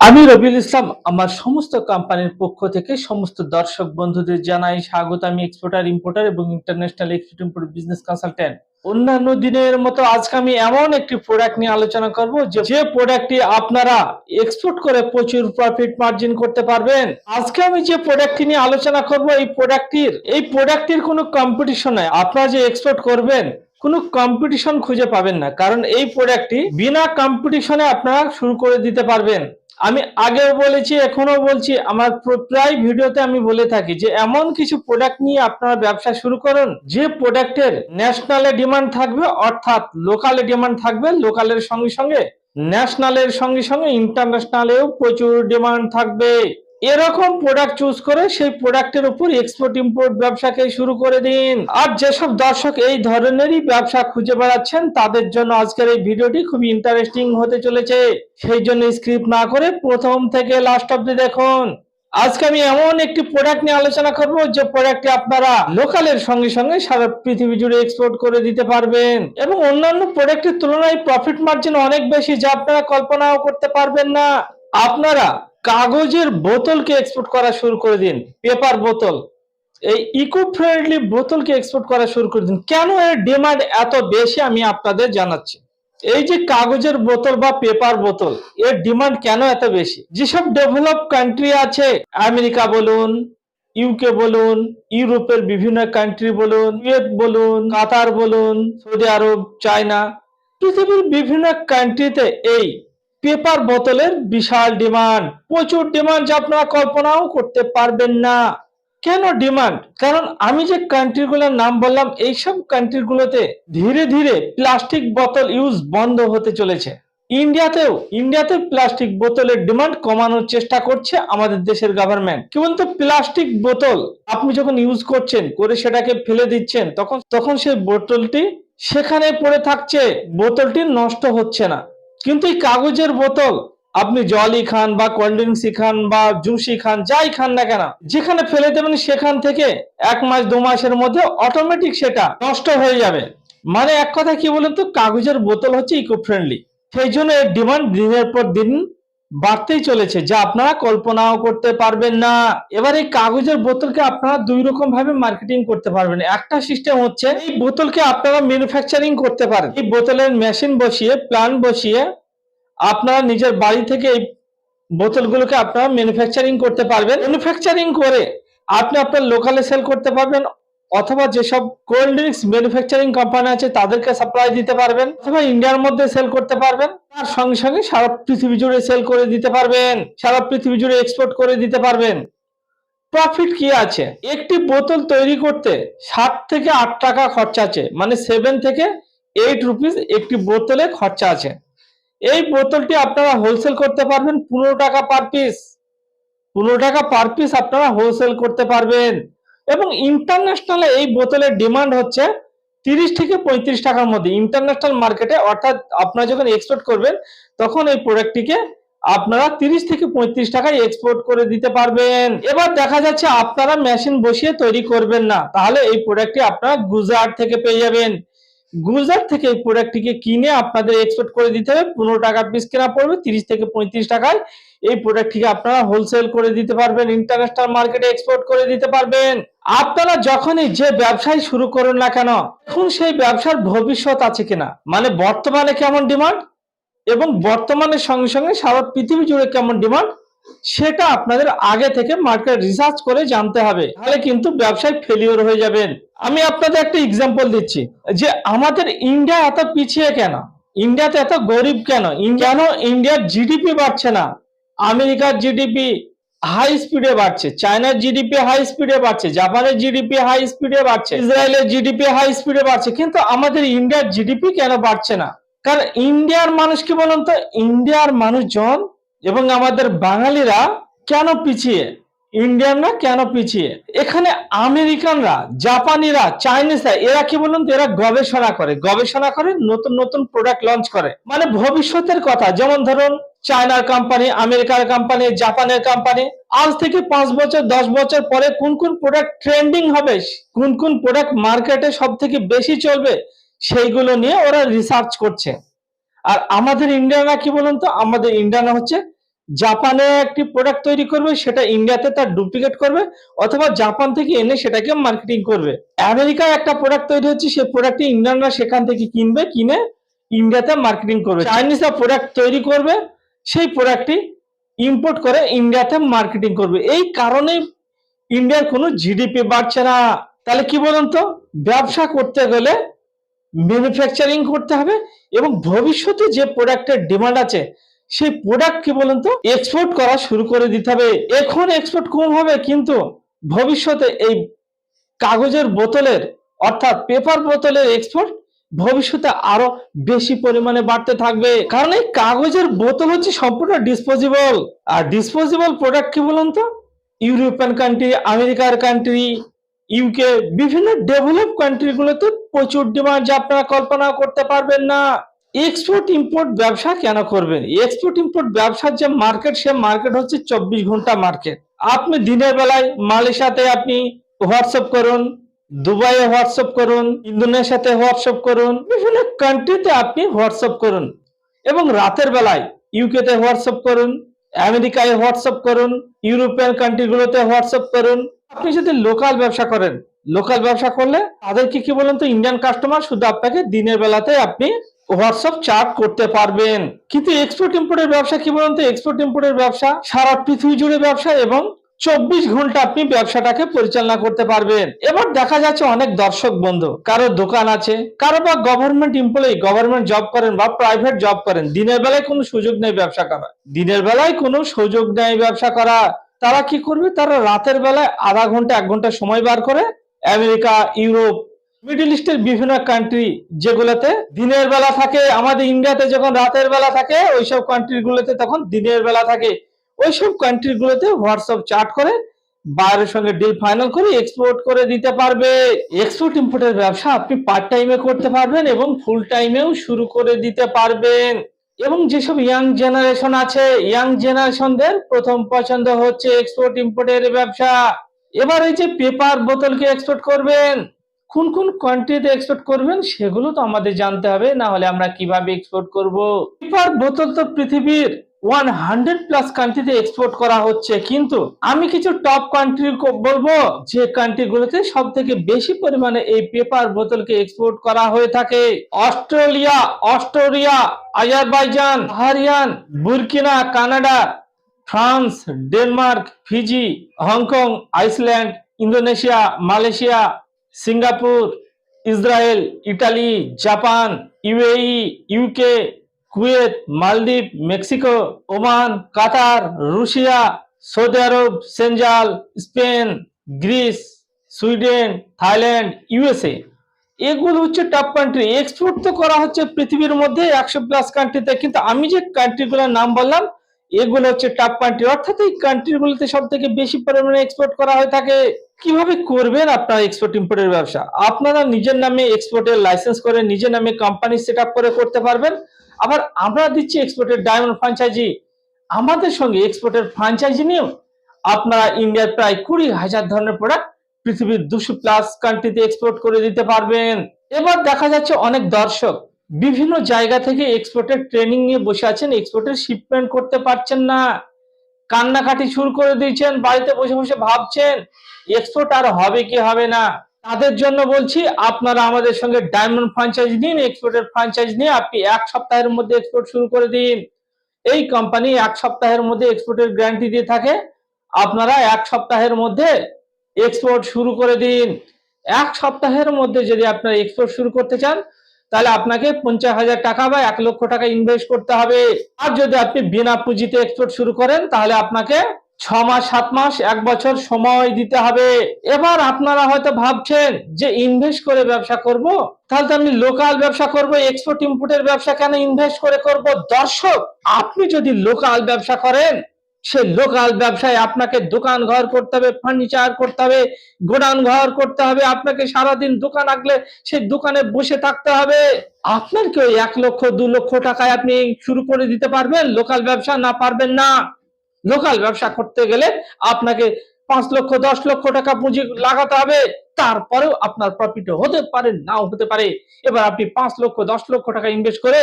আমি রবিউল ইসলাম আমার সমস্ত কোম্পানির পক্ষ থেকে সমস্ত দর্শক বন্ধুদের জানাই স্বাগত। আমি এক্সপোর্টার ইম্পোর্টার এবং international export import business consultant. অন্যান্য দিনের মতো আজকে আমি এমন একটি প্রোডাক্ট নিয়ে আলোচনা করব যে প্রোডাক্টটি আপনারা এক্সপোর্ট করে প্রচুর প্রফিট মার্জিন করতে পারবেন। আজকে আমি যে প্রোডাক্টটি নিয়ে আলোচনা করব এই প্রোডাক্টটির কোনো কম্পিটিশন নয়। আপনারা যে এক্সপোর্ট করবেন কোনো কম্পিটিশন খুঁজে পাবেন না, কারণ এই প্রোডাক্টটি বিনা কম্পিটিশনে আপনারা শুরু করে দিতে পারবেন। আমি আগেও বলেছি, এখনো বলছি, আমার প্রায় ভিডিওতে আমি বলে থাকি যে এমন কিছু প্রোডাক্ট নিয়ে আপনারা ব্যবসা শুরু করুন যে প্রোডাক্টের ন্যাশনালে ডিমান্ড থাকবে, অর্থাৎ লোকালে ডিমান্ড থাকবে, লোকালের সঙ্গে সঙ্গে ন্যাশনালের সঙ্গে সঙ্গে ইন্টারন্যাশনালেও প্রচুর ডিমান্ড থাকবে। এরকম প্রোডাক্ট চুজ করে সেই প্রোডাক্টের উপর এক্সপোর্ট ইম্পোর্ট ব্যবসাকে শুরু করে দিন। আর যেসব দর্শক এই ধরনেরই ব্যবসা খুঁজে বেড়াচ্ছেন তাদের জন্য আজকের এই ভিডিওটি খুবই ইন্টারেস্টিং হতে চলেছে। সেই জন্য স্ক্রিপ্ট না করে প্রথম থেকে লাস্ট অব্দি দেখুন। আজকে আমি এমন একটি প্রোডাক্ট নিয়ে আলোচনা করব যে প্রোডাক্টটি আপনারা লোকালের সঙ্গে সঙ্গে সারা পৃথিবী জুড়ে এক্সপোর্ট করে দিতে পারবেন এবং অন্যান্য প্রোডাক্টের তুলনায় প্রফিট মার্জিন অনেক বেশি, যা আপনারা কল্পনাও করতে পারবেন না। আপনারা কাগজের বোতলকে এক্সপোর্ট করা শুরু করে দিন, পেপার বোতল, এই ইকো ফ্রেন্ডলি বোতলকে এক্সপোর্ট করা শুরু করে দিন। কেন এর ডিমান্ড এত বেশি আমি আপনাদের জানাচ্ছি। এই যে কাগজের বোতল বা পেপার বোতল, এর ডিমান্ড কেন এত বেশি? যেসব ডেভেলপ কান্ট্রি আছে, আমেরিকা বলুন, ইউকে বলুন, ইউরোপের বিভিন্ন কান্ট্রি বলুন, কুয়েত বলুন, কাতার বলুন, সৌদি আরব, চায়না, পৃথিবীর বিভিন্ন কান্ট্রিতে এই পেপার বোতলের বিশাল ডিমান্ড, প্রচুর ডিমান্ড, যা আপনারা কল্পনাও করতে পারবেন না। কেন ডিমান্ড? কারণ আমি যে কান্ট্রিগুলোর নাম বললাম, এইসব কান্ট্রিগুলোতে ধীরে ধীরে প্লাস্টিক বোতল ইউজ বন্ধ হতে চলেছে। ইন্ডিয়াতে প্লাস্টিক বোতলের ডিমান্ড কমানোর চেষ্টা করছে আমাদের দেশের গভর্নমেন্ট। কি বলতো, প্লাস্টিক বোতল আপনি যখন ইউজ করছেন, করে সেটাকে ফেলে দিচ্ছেন, তখন সেই বোতলটি সেখানে পড়ে থাকছে, বোতলটি নষ্ট হচ্ছে না। কিন্তু এই কাগজের বোতল আপনি জলই খান বা কোল্ড ড্রিঙ্কসই খান বা জুসই খান, যাই খান না কেন, যেখানে ফেলে দেবেন সেখান থেকে 1 মাস 2 মাসের মধ্যে অটোমেটিক সেটা নষ্ট হয়ে যাবে। মানে এক কথা কি বলেন তো, কাগজের বোতল হচ্ছে ইকো ফ্রেন্ডলি। সেই জন্য এর ডিমান্ড দিনের পর দিন বাড়তেই চলেছে, যা আপনারা কল্পনাও করতে পারবেন না। এবার এই কাগজের বোতলকে আপনারা 2 রকম ভাবে মার্কেটিং করতে পারবেন। একটা সিস্টেম হচ্ছে এই বোতলকে আপনারা ম্যানুফ্যাকচারিং করতে পারেন। এই বোতলের মেশিন বসিয়ে, প্ল্যান্ট বসিয়ে আপনারা নিজের বাড়ি থেকে এই বোতলগুলোকে আপনারা ম্যানুফ্যাকচারিং করতে পারবেন। ম্যানুফ্যাকচারিং করে আপনি আপনার লোকালে সেল করতে পারবেন, অথবা যেসব কোল্ড ড্রিঙ্কস ম্যানুফ্যাকচারিং কোম্পানি আছে তাদেরকে সাপ্লাই দিতে পারবেন, অথবা ইন্ডিয়ার মধ্যে সেল করতে পারবেন। তার সঙ্গে সঙ্গে সারা পৃথিবী জুড়ে সেল করে দিতে পারবেন, সারা পৃথিবী জুড়ে এক্সপোর্ট করে দিতে পারবেন। প্রফিট কি আছে? একটি বোতল তৈরি করতে 7 থেকে 8 টাকা খরচা আছে, মানে 7 থেকে 8 রুপিস একটি বোতলে খরচা আছে। এই বোতলটি আপনারা হোলসেল করতে পারবেন 15 টাকা পার পিস। 15 টাকা পার পিস আপনারা হোলসেল করতে পারবেন। এবং ইন্টারন্যাশনালে এই বোতলের ডিমান্ড হচ্ছে 30 থেকে 35 টাকার মধ্যে ইন্টারন্যাশনাল মার্কেটে। অর্থাৎ আপনারা যখন এক্সপোর্ট করবেন তখন এই প্রোডাক্টটিকে আপনারা 30 থেকে 35 টাকায় এক্সপোর্ট করে দিতে পারবেন। এবার দেখা যাচ্ছে আপনারা মেশিন বসিয়ে তৈরি করবেন না, তাহলে এই প্রোডাক্টটি আপনারা গুজরাট থেকে পেয়ে যাবেন। গুজরাট থেকে এই প্রোডাক্টটিকে কিনে আপনাদের এক্সপোর্ট করে দিতে হবে। 15 টাকা পিস কেনা পড়বে, 30 থেকে 35 টাকায় এই প্রোডাক্টটিকে আপনারা হোলসেল করে দিতে পারবেন, ইন্টারন্যাশনাল মার্কেটে এক্সপোর্ট করে দিতে পারবেন। আপনারা যখনই যে ব্যবসায় শুরু করুন না কেন, এখন সেই ব্যবসার ভবিষ্যৎ আছে কিনা, মানে বর্তমানে কেমন ডিমান্ড এবং বর্তমানের সঙ্গে সঙ্গে সারা পৃথিবী জুড়ে কেমন ডিমান্ড, সেটা আপনাদের আগে থেকে মার্কেট রিসার্চ করে জানতে হবে, তাহলে কিন্তু ব্যবসায় ফেলিওর হয়ে যাবেন। আমি আপনাদের একটা এক্সাম্পল দিচ্ছি যে আমাদের ইন্ডিয়া এত পিছিয়ে কেন, ইন্ডিয়াতে এত গরিব কেন, কেন ইন্ডিয়ার জিডিপি বাড়ছে না? আমেরিকার জিডিপি হাই স্পিডে বাড়ছে, চায়নার জিডিপি হাই স্পিডে বাড়ছে, জাপানের জিডিপি হাই স্পিডে বাড়ছে, ইসরায়েলের জিডিপি হাই স্পিডে বাড়ছে, কিন্তু আমাদের ইন্ডিয়ার জিডিপি কেন বাড়ছে না? কারণ ইন্ডিয়ার মানুষ, কি বলুন তো, ইন্ডিয়ার মানুষজন এবং আমাদের বাঙালিরা কেন পিছিয়ে, ইন্ডিয়ানরা কেন পিছিয়ে? এখানে আমেরিকানরা, জাপানিরা, চাইনিজরা, এরা কি বলুন তো, এরা গবেষণা করে নতুন নতুন প্রোডাক্ট লঞ্চ করে, মানে ভবিষ্যতের কথা। যেমন ধরুন চায়নার কোম্পানি, আমেরিকার কোম্পানি, জাপানের কোম্পানি আজ থেকে 5 বছর 10 বছর পরে কোন কোন প্রোডাক্ট ট্রেন্ডিং হবে, কোন কোন প্রোডাক্ট মার্কেটে সব থেকে বেশি চলবে, সেইগুলো নিয়ে ওরা রিসার্চ করছে। আর আমাদের ইন্ডিয়ানরা কি বলুন তো, আমাদের ইন্ডিয়ানরা হচ্ছে জাপানে একটি প্রোডাক্ট তৈরি করবে, সেটা ইন্ডিয়াতে তার ডুপ্লিকেট করবে, অথবা জাপান থেকে এনে সেটাকে মার্কেটিং করবে। আমেরিকায় একটা প্রোডাক্ট তৈরি হচ্ছে, সেই প্রোডাক্টটি ইন্ডিয়ানরা সেখান থেকে কিনবে, কিনে ইন্ডিয়াতে মার্কেটিং করবে। চাইনিজরা প্রোডাক্ট তৈরি করবে, সেই প্রোডাক্টটি ইম্পোর্ট করে ইন্ডিয়াতে মার্কেটিং করবে। এই কারণে ইন্ডিয়ার কোনো জিডিপি বাড়ছে না। তাহলে কি বলুন তো, ব্যবসা করতে গেলে ম্যানুফ্যাকচারিং করতে হবে, এবং ভবিষ্যতে যে প্রোডাক্টের ডিমান্ড আছে সেই প্রোডাক্ট কি বলুন তো এক্সপোর্ট করা শুরু করে দিতে হবে। এখন এক্সপোর্ট কম হবে, কিন্তু ভবিষ্যতে এই কাগজের বোতলের, অর্থাৎ পেপার বোতলের এক্সপোর্ট ভবিষ্যতে আরো বেশি পরিমাণে বাড়তে থাকবে। কারণ এই কাগজের বোতল হচ্ছে সম্পূর্ণ ডিসপোজেবল, আর ডিসপোজেবল প্রোডাক্ট কি বলুন তো ইউরোপিয়ান কান্ট্রি, আমেরিকার কান্ট্রি, ইউকে, বিভিন্ন ডেভেলপ কান্ট্রি গুলোতে প্রচুর ডিমান্ড, যা আপনারা কল্পনা করতে পারবেন না। এক্সপোর্ট ইম্পোর্ট ব্যবসা কেন করবেন? এক্সপোর্ট ইম্পোর্ট ব্যবসার যে মার্কেট, সে মার্কেট হচ্ছে 24 ঘন্টা মার্কেট। আপনি দিনের বেলায় মালয়েশিয়াতে আপনি হোয়াটসঅ্যাপ করুন, দুবাইয়ে হোয়াটসঅ্যাপ করুন, ইন্দোনেশিয়াতে হোয়াটসঅ্যাপ করুন, বিভিন্ন কান্ট্রিতে আপনি হোয়াটসঅ্যাপ করুন, এবং রাতের বেলায় ইউকেতে হোয়াটসঅ্যাপ করুন, আমেরিকায় হোয়াটসঅ্যাপ করুন, ইউরোপিয়ান কান্ট্রিগুলোতে হোয়াটসঅ্যাপ করুন। আপনি যদি লোকাল ব্যবসা করেন, লোকাল ব্যবসা করলে তাদেরকে কি বলুন তো ইন্ডিয়ান কাস্টমার শুধু আপনাকে দিনের বেলাতে আপনি হোয়াটসঅ্যাপ চার্ট করতে পারবেন। কিন্তু এক্সপোর্ট ইম্পোর্টের ব্যবসা কি বলুন তো, এক্সপোর্ট ইম্পোর্টের ব্যবসা সারা পৃথিবী জুড়ে ব্যবসা, এবং 24 ঘন্টা আপনি ব্যবসাটাকে পরিচালনা করতে পারবেন। এবার দেখা যাচ্ছে অনেক দর্শক বন্ধু, কারো দোকান আছে, কারো বা গভর্নমেন্ট এমপ্লয়ি, গভর্নমেন্ট জব করেন বা প্রাইভেট জব করেন, দিনের বেলায় কোনো সুযোগ নেই ব্যবসা করা, দিনের বেলায় কোনো সুযোগ নেই ব্যবসা করা। তারা কি করবে, তারা রাতের বেলায় আধা ঘন্টা 1 ঘন্টা সময় বার করে আমেরিকা, ইউরোপ, মিডল ইস্টের বিভিন্ন কান্ট্রি যেগুলোতে দিনের বেলা থাকে, আমাদের ইন্ডিয়াতে যখন রাতের বেলা থাকে, ওইসব কান্ট্রি গুলোতে তখন দিনের বেলা থাকে, ওইসব কান্ট্রি গুলোতে হোয়াটসঅ্যাপ চ্যাট করে বাইরের সঙ্গে ডিল ফাইনাল করে এক্সপোর্ট করে দিতে পারবে। এক্সপোর্ট ইম্পোর্টের ব্যবসা আপনি পার্ট টাইমে করতে পারবেন এবং ফুল টাইমেও শুরু করে দিতে পারবেন। এবং যেসব ইয়াং জেনারেশন আছে, ইয়াং জেনারেশনদের প্রথম পছন্দ হচ্ছে এক্সপোর্ট ইম্পোর্টের ব্যবসা। এবার এই যে পেপার বোতলকে এক্সপোর্ট করবেন, কোন কোন কান্ট্রিতে এক্সপোর্ট করবেন সেগুলো তো আমাদের জানতে হবে, না হলে আমরা কিভাবে এক্সপোর্ট করব? পেপার বোতল তো পৃথিবীর 100+ কান্ট্রিতে এক্সপোর্ট করা হচ্ছে, কিন্তু আমি কিছু টপ কান্ট্রি বলবো যে কান্ট্রিগুলোতে সব থেকে বেশি পরিমাণে এই পেপার বোতলকে এক্সপোর্ট করা হয়ে থাকে। Australia, Azerbaijan, Bahrain, Burkina, Canada, France, Denmark, Fiji, Hong Kong, Iceland, Indonesia, Malaysia, Singapore, Israel, Italy, Japan, UAE, UK, Kuwait, মালদ্বীপ, Mexico, Oman, Qatar, Russia, Saudi Arabia, Senegal, Spain, Greece, Sweden, Thailand, USA. এগুলো হচ্ছে top country. Export তো করা হচ্ছে পৃথিবীর মধ্যে 100+ কান্ট্রিতে, কিন্তু আমি যে কান্ট্রিগুলোর নাম বললাম এগুলো হচ্ছে টপ কান্ট্রি, অর্থাৎ এই কান্ট্রিগুলোতে সব থেকে বেশি পরিমাণে এক্সপোর্ট করা হয়ে থাকে। কিভাবে করবেন আপনারা এক্সপোর্ট ইম্পোর্টের ব্যবসা? আপনারা নিজের নামে এক্সপোর্টের লাইসেন্স করে নিজের নামে কোম্পানি সেট আপ করে করতে পারবেন। আবার আমরা দিচ্ছি এক্সপোর্টের ডায়মন্ড ফ্র্যাঞ্চাইজি। আমাদের সঙ্গে এক্সপোর্টের ফ্র্যাঞ্চাইজি নিয়েও আপনারা ইন্ডিয়ার প্রায় 20,000 ধরনের প্রোডাক্ট পৃথিবীর 200+ কান্ট্রিতে এক্সপোর্ট করে দিতে পারবেন। এবার দেখা যাচ্ছে অনেক দর্শক বিভিন্ন জায়গা থেকে এক্সপোর্টের ট্রেনিং নিয়ে বসে আছেন, এক্সপোর্টের শিপমেন্ট করতে পারছেন না, কান্নাকাটি শুরু করে দিয়েছেন, বাড়িতে বসে বসে ভাবছেন এক্সপোর্ট আর হবে কি হবে না। তাদের জন্য বলছি, আপনারা আমাদের সঙ্গে ডায়মন্ড ফ্র্যাঞ্চাইজ নিন, এক্সপোর্টের ফ্র্যাঞ্চাইজ নিয়ে আপনি 1 সপ্তাহের মধ্যে এক্সপোর্ট শুরু করে দিন। এই কোম্পানি 1 সপ্তাহের মধ্যে এক্সপোর্টের গ্যারান্টি দিয়ে থাকে। আপনারা 1 সপ্তাহের মধ্যে এক্সপোর্ট শুরু করে দিন। 1 সপ্তাহের মধ্যে যদি আপনারা এক্সপোর্ট শুরু করতে চান, তাহলে আপনাকে 50,000 টাকা বা 1 লক্ষ টাকা ইনভেস্ট করতে হবে। আর যদি আপনি বিনা পুঁজিতে এক্সপোর্ট শুরু করেন, তাহলে আপনাকে 6 মাস, 7 মাস, 1 বছর সময় দিতে হবে। এবার আপনারা হয়তো ভাবছেন যে ইনভেস্ট করে ব্যবসা করব, তাহলে তো আমি লোকাল ব্যবসা করব, এক্সপোর্ট ইম্পোর্টের ব্যবসা কেন ইনভেস্ট করে করব? দর্শক, আপনি যদি লোকাল ব্যবসা করেন, সে লোকাল ব্যবসায় আপনাকে দোকান ঘর করতে হবে, ফার্নিচার করতে হবে, গোডাউন ঘর করতে হবে, আপনাকে সারাদিন দোকান রাখলে সেই দোকানে বসে থাকতে হবে। আপনার কি ওই 1 লক্ষ 2 লক্ষ টাকায় আপনি শুরু করে দিতে পারবেন লোকাল ব্যবসা? না, পারবেন না। লোকাল ব্যবসা করতে গেলে আপনাকে 5 লক্ষ 10 লক্ষ টাকা পুঁজি লাগাতে হবে, তারপরেও আপনার প্রফিট হতে পারে, নাও হতে পারে। এবার আপনি 5 লক্ষ 10 লক্ষ টাকা ইনভেস্ট করে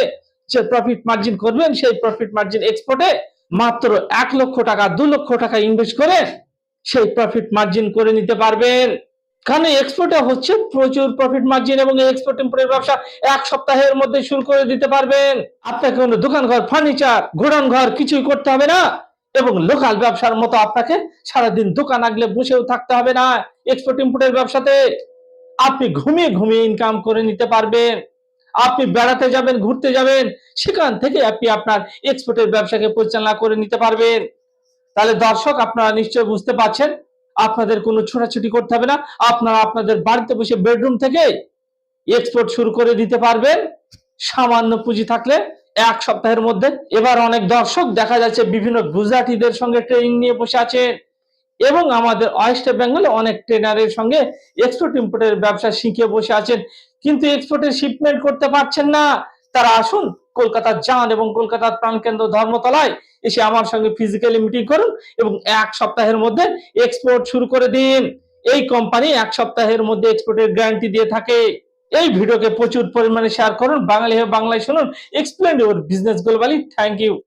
যে প্রফিট মার্জিন করবেন, সেই প্রফিট মার্জিন এক্সপোর্টে মাত্র 1 লক্ষ টাকা 2 লক্ষ টাকা ইনভেস্ট করে সেই প্রফিট মার্জিন করে নিতে পারবেন। কারণ এক্সপোর্টে হচ্ছে প্রচুর প্রফিট মার্জিন এবং এক্সপোর্ট ইম্পোর্টের ব্যবসা 1 সপ্তাহের মধ্যে শুরু করে দিতে পারবেন। আপনাকে কোনো দোকান ঘর, ফার্নিচার, গোডাউন ঘর কিছুই করতে হবে না এবং লোকাল ব্যবসার মতো আপনাকে সারাদিন দোকান আগলে বসেও থাকতে হবে না। এক্সপোর্ট ইম্পোর্টের ব্যবসাতে আপনি ঘুমিয়ে ঘুমিয়ে ইনকাম করে নিতে পারবেন। আপনি বেড়াতে যাবেন, ঘুরতে যাবেন, সেখান থেকে আপনি আপনার এক্সপোর্টের ব্যবসাকে পরিচালনা করে নিতে পারবেন। তাহলে দর্শক, আপনারা নিশ্চয়ই বুঝতে পারছেন, আপনাদের কোনো ছোটাছুটি করতে হবে না। আপনারা আপনাদের বাড়িতে বসে বেডরুম থেকে এক্সপোর্ট শুরু করে দিতে পারবেন সামান্য পুঁজি থাকলে 1 সপ্তাহের মধ্যে। এবার অনেক দর্শক দেখা যাচ্ছে বিভিন্ন গুজরাটিদের সঙ্গে ট্রেনিং নিয়ে বসে আছে এবং আমাদের ওয়েস্ট বেঙ্গলে অনেক ট্রেনারের সঙ্গে এক্সপোর্ট ইম্পোর্টের ব্যবসা শিখে বসে আছেন, কিন্তু এক্সপোর্টের শিপমেন্ট করতে পারছেন না। তারা আসুন, কলকাতা যান এবং কলকাতার প্রাণকেন্দ্র ধর্মতলায় এসে আমার সঙ্গে ফিজিক্যালি মিটিং করুন এবং 1 সপ্তাহের মধ্যে এক্সপোর্ট শুরু করে দিন। এই কোম্পানি 1 সপ্তাহের মধ্যে এক্সপোর্টের গ্যারান্টি দিয়ে থাকে। এই ভিডিওকে প্রচুর পরিমাণে শেয়ার করুন, বাঙালি হয়ে বাংলায় শুনুন। Explain your business globally. Thank you.